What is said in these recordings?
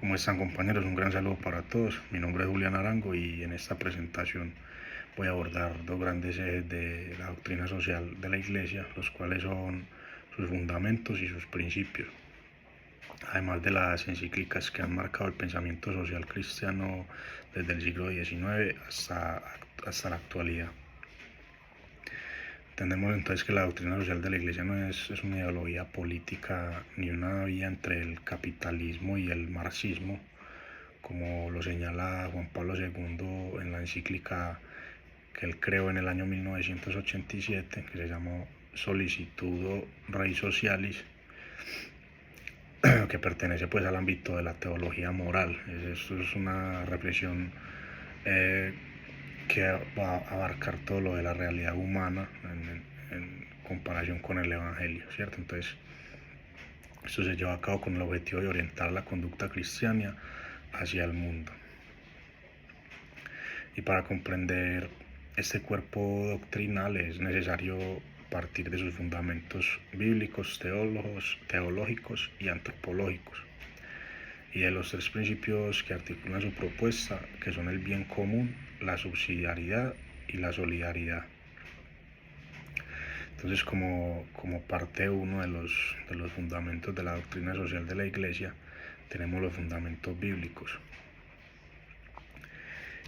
¿Cómo están, compañeros? Un gran saludo para todos. Mi nombre es Julián Arango y en esta presentación voy a abordar dos grandes ejes de la doctrina social de la Iglesia, los cuales son sus fundamentos y sus principios, además de las encíclicas que han marcado el pensamiento social cristiano desde el siglo XIX hasta la actualidad. Entendemos entonces que la doctrina social de la Iglesia no es una ideología política ni una vía entre el capitalismo y el marxismo, como lo señala Juan Pablo II en la encíclica que él creó en el año 1987, que se llamó Solicitudo Rei Socialis, que pertenece pues al ámbito de la teología moral. Esto es una reflexión que va a abarcar todo lo de la realidad humana en comparación con el Evangelio, ¿cierto? Entonces, esto se lleva a cabo con el objetivo de orientar la conducta cristiana hacia el mundo. Y para comprender este cuerpo doctrinal es necesario partir de sus fundamentos bíblicos, teológicos y antropológicos, y de los tres principios que articulan su propuesta, que son el bien común, la subsidiariedad y la solidaridad. Entonces, como parte uno de los fundamentos de la doctrina social de la Iglesia, tenemos los fundamentos bíblicos.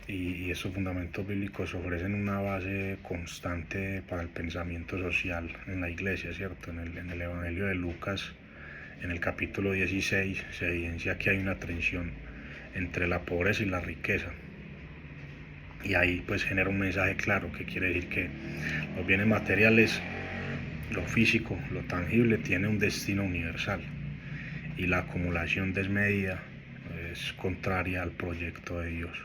Y esos fundamentos bíblicos ofrecen una base constante para el pensamiento social en la Iglesia, ¿cierto? En el Evangelio de Lucas, en el capítulo 16, se evidencia que hay una tensión entre la pobreza y la riqueza. Y ahí pues genera un mensaje claro, que quiere decir que los bienes materiales, lo físico, lo tangible, tiene un destino universal, y la acumulación desmedida es contraria al proyecto de Dios.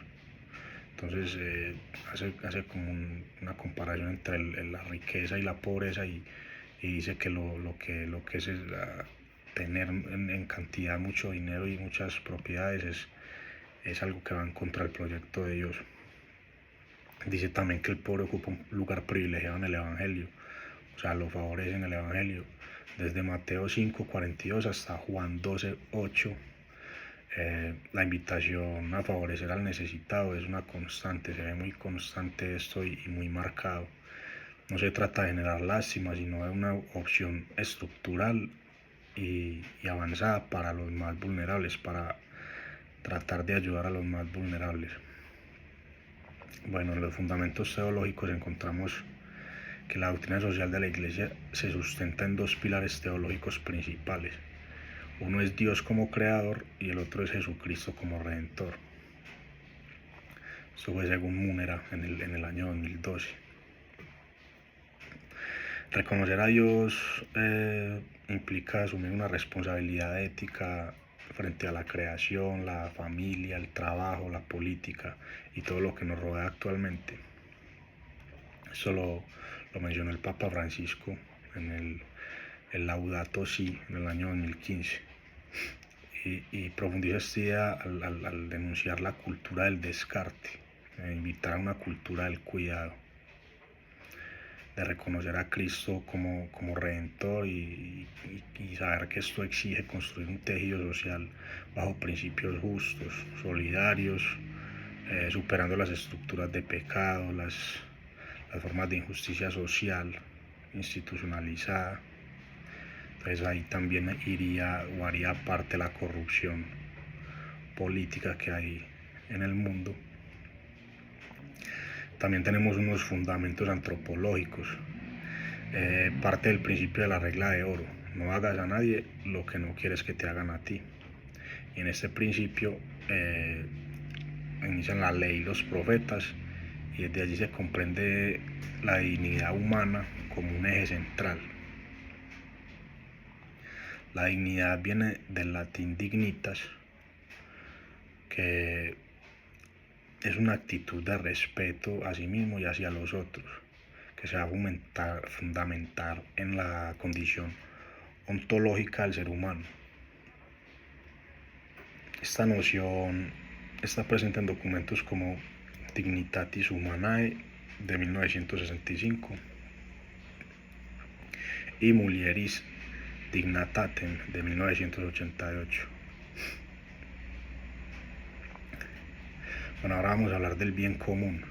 Entonces hace como una comparación entre la riqueza y la pobreza, y dice que lo que es tener en cantidad mucho dinero y muchas propiedades es algo que va en contra del proyecto de Dios. Dice también que el pobre ocupa un lugar privilegiado en el Evangelio, o sea, lo favorece en el Evangelio. Desde Mateo 5:42 hasta Juan 12:8, la invitación a favorecer al necesitado es una constante, se ve muy constante esto y muy marcado. No se trata de generar lástima, sino de una opción estructural y avanzada para los más vulnerables, para tratar de ayudar a los más vulnerables. Bueno, en los fundamentos teológicos encontramos que la doctrina social de la Iglesia se sustenta en dos pilares teológicos principales. Uno es Dios como creador y el otro es Jesucristo como redentor. Esto fue según Munera en el año 2012. Reconocer a Dios implica asumir una responsabilidad ética frente a la creación, la familia, el trabajo, la política y todo lo que nos rodea actualmente. Esto lo mencionó el Papa Francisco en el Laudato Si en el año 2015, y profundiza esta idea al denunciar la cultura del descarte, invitar a una cultura del cuidado, de reconocer a Cristo como redentor, y saber que esto exige construir un tejido social bajo principios justos, solidarios, superando las estructuras de pecado, las formas de injusticia social institucionalizada. Entonces ahí también haría parte la corrupción política que hay en el mundo. También tenemos unos fundamentos antropológicos, parte del principio de la regla de oro: no hagas a nadie lo que no quieres que te hagan a ti. Y en este principio inician la ley y los profetas, y desde allí se comprende la dignidad humana como un eje central. La dignidad viene del latín dignitas, que es una actitud de respeto a sí mismo y hacia los otros, que se va a fundamentar en la condición ontológica del ser humano. Esta noción está presente en documentos como Dignitatis Humanae de 1965 y Mulieris Dignitatem de 1988. Bueno, ahora vamos a hablar del bien común.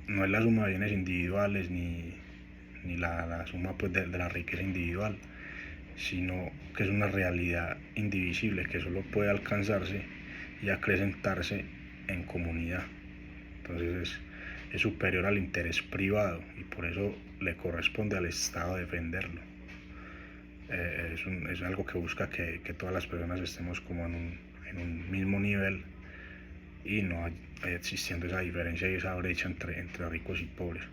No es la suma de bienes individuales ni la suma pues, de la riqueza individual, sino que es una realidad indivisible que solo puede alcanzarse y acrecentarse en comunidad. Entonces es superior al interés privado y por eso le corresponde al Estado defenderlo. Es algo que busca que todas las personas estemos como en un mismo nivel y no existiendo esa diferencia y esa brecha entre ricos y pobres.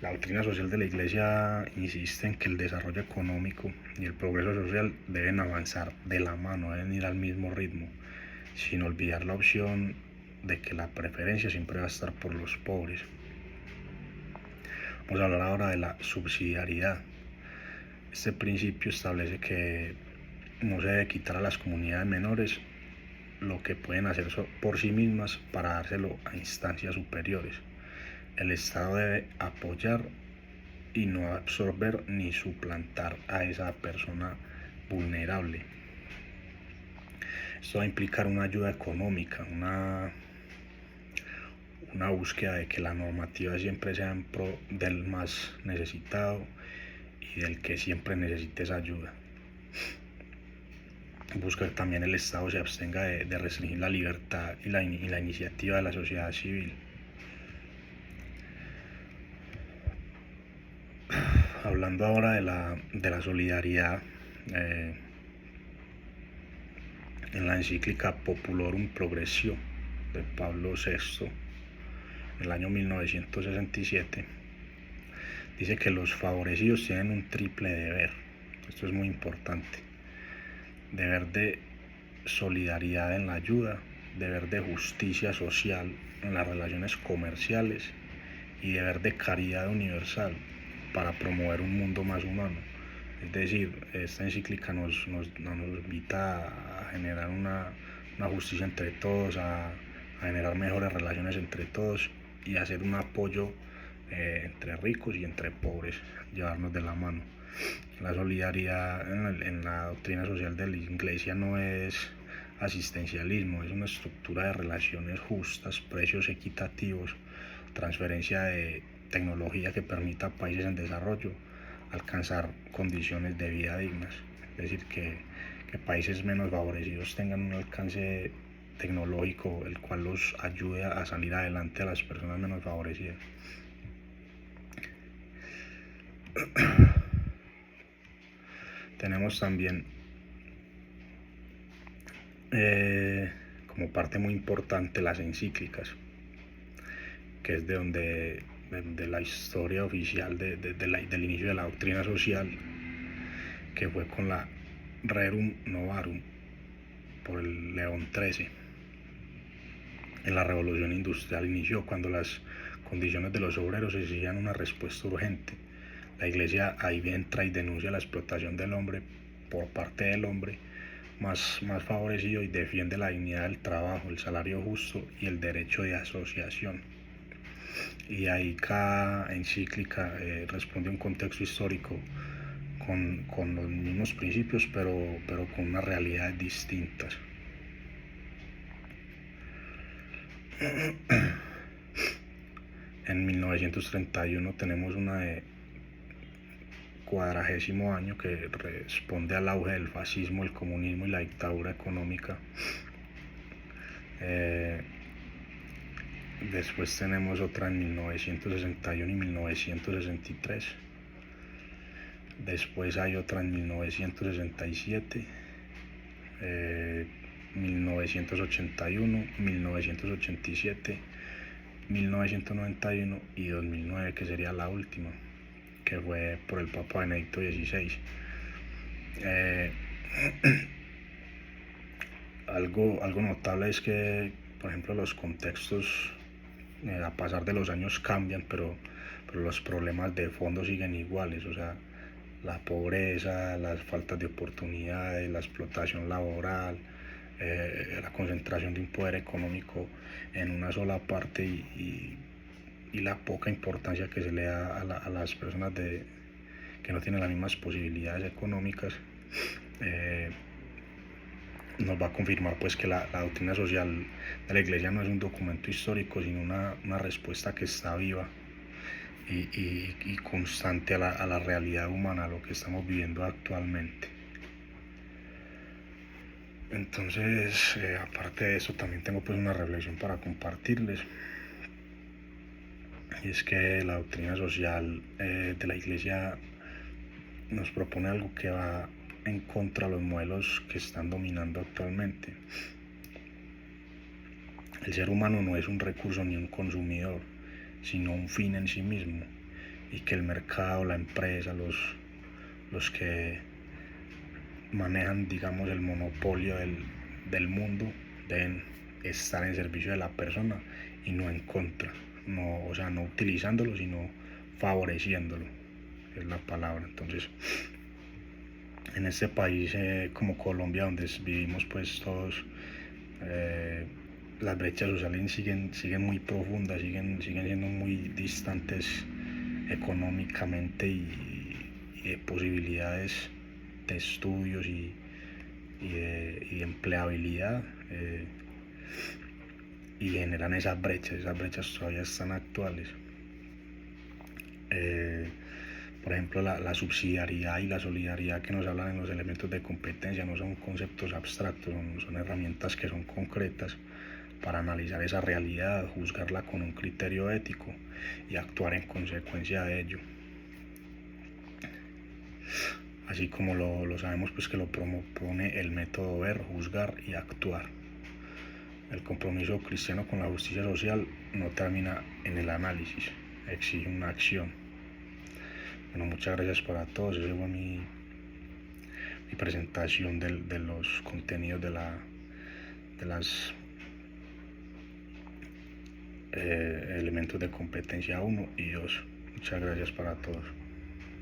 La doctrina social de la Iglesia insiste en que el desarrollo económico y el progreso social deben avanzar de la mano, deben ir al mismo ritmo, sin olvidar la opción de que la preferencia siempre va a estar por los pobres. Vamos a hablar ahora de la subsidiariedad. Este principio establece que no se debe quitar a las comunidades menores lo que pueden hacer por sí mismas para dárselo a instancias superiores. El Estado debe apoyar y no absorber ni suplantar a esa persona vulnerable. Esto va a implicar una ayuda económica, una búsqueda de que la normativa siempre sea en pro del más necesitado y del que siempre necesite esa ayuda. Busca que también el Estado se abstenga de restringir la libertad y la iniciativa de la sociedad civil. Hablando ahora de la solidaridad, en la encíclica Populorum Progressio de Pablo VI, en el año 1967, dice que los favorecidos tienen un triple deber. Esto es muy importante. Deber de solidaridad en la ayuda, deber de justicia social en las relaciones comerciales y deber de caridad universal para promover un mundo más humano. Es decir, esta encíclica nos invita a generar una justicia entre todos, a generar mejores relaciones entre todos y a hacer un apoyo entre ricos y entre pobres, llevarnos de la mano. La solidaridad en la doctrina social de la Iglesia no es asistencialismo, es una estructura de relaciones justas, precios equitativos, transferencia de tecnología que permita a países en desarrollo alcanzar condiciones de vida dignas. Es decir, que países menos favorecidos tengan un alcance tecnológico el cual los ayude a salir adelante a las personas menos favorecidas. Tenemos también como parte muy importante las encíclicas, que es de la historia oficial del inicio de la doctrina social, que fue con la Rerum Novarum por el León XIII. En la revolución industrial inició cuando las condiciones de los obreros exigían una respuesta urgente. La Iglesia ahí entra y denuncia la explotación del hombre por parte del hombre más favorecido y defiende la dignidad del trabajo, el salario justo y el derecho de asociación. Y ahí cada encíclica responde a un contexto histórico con los mismos principios, pero con unas realidades distintas. En 1931 tenemos una de 40º año que responde al auge del fascismo, el comunismo y la dictadura económica. Después tenemos otra en 1961 y 1963. Después hay otra en 1967, 1981, 1987, 1991 y 2009, que sería la última, que fue por el Papa Benedicto XVI. Algo notable es que, por ejemplo, los contextos a pasar de los años cambian, pero los problemas de fondo siguen iguales, o sea, la pobreza, las faltas de oportunidades, la explotación laboral, la concentración de un poder económico en una sola parte y la poca importancia que se le da a las personas que no tienen las mismas posibilidades económicas, nos va a confirmar pues que la doctrina social de la Iglesia no es un documento histórico, sino una respuesta que está viva y constante a la realidad humana, a lo que estamos viviendo actualmente. Entonces, aparte de eso, también tengo pues una reflexión para compartirles. Y es que la doctrina social de la Iglesia nos propone algo que va en contra de los modelos que están dominando actualmente. El ser humano no es un recurso ni un consumidor, sino un fin en sí mismo, y que el mercado, la empresa, los que manejan, digamos, el monopolio del mundo deben estar en servicio de la persona y no en contra, no, o sea, no utilizándolo, sino favoreciéndolo, es la palabra. Entonces, en este país como Colombia, donde vivimos pues todos, las brechas sociales siguen muy profundas, siguen siendo muy distantes económicamente y de posibilidades de estudios y de empleabilidad, y generan esas brechas todavía están actuales. Por ejemplo, la subsidiariedad y la solidaridad que nos hablan en los elementos de competencia no son conceptos abstractos, son herramientas que son concretas para analizar esa realidad, juzgarla con un criterio ético y actuar en consecuencia de ello. Así como lo sabemos pues que lo propone el método ver, juzgar y actuar. El compromiso cristiano con la justicia social no termina en el análisis, exige una acción. Bueno, muchas gracias para todos. Esa fue mi presentación de los contenidos de las elementos de competencia 1 y 2. Muchas gracias para todos.